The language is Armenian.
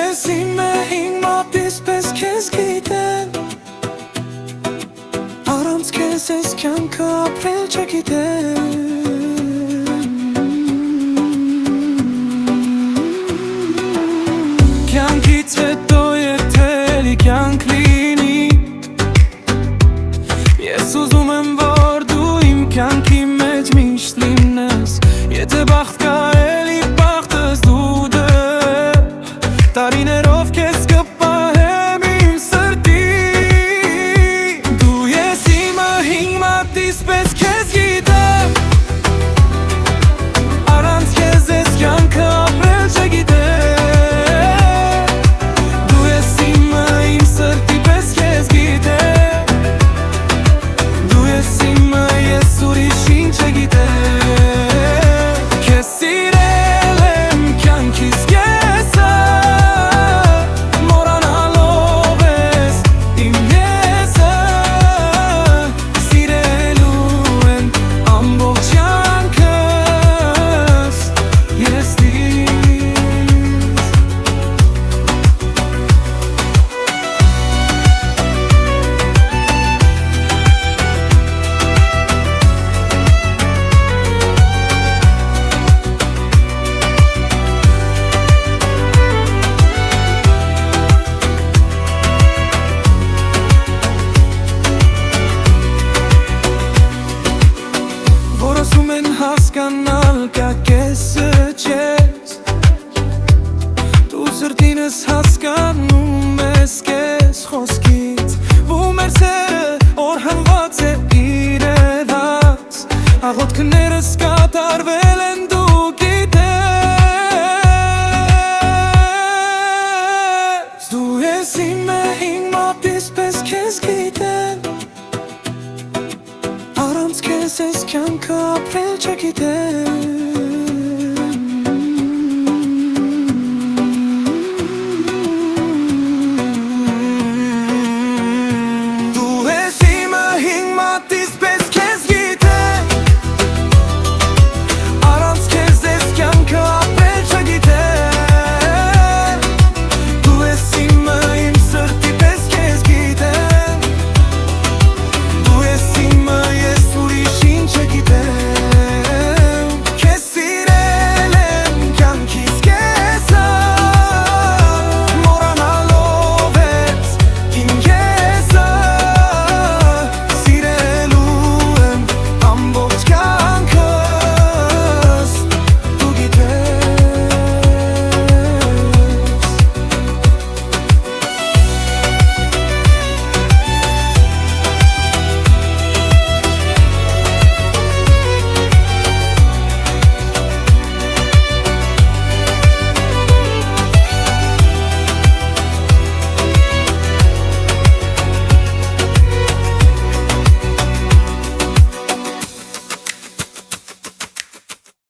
ես իմ իմ մատիս պես քեզ գիտեմ Առանց քեզ ես կյանքը ապրել չգիտեմ Կյանքից հետո եթե էլի կյանք լինի Ես ուզում եմ որ դու իմ կյանքի մեջ միշտ լինես Եթե բախտ կա էլի բախտս դու Տարիներով քեզ կպահեմ իմ սրտի Դու ես իմը հիմատիս պես քեզ գիտեմ Առանց քեզ ես կյանքը ապրել չգիտեմ Դու ես իմը իմ սրտի պես քեզ գիտեմ Դու ես իմը ես ուրիշ ինչ չգիտեմ Քեզ սիրել եմ կյանքիս հասկանալ կա կեսը չես Դու սրտինս հասկանում ես կես խոսքից Ու մեր սերը օր հնված է իրենաց Աղոտքներս կատարվել են դու գիտես Դու ես իմ մատիս պես քեզ գիտեմ Առանց քեզ ես կյանքը ապրել չգիտեմ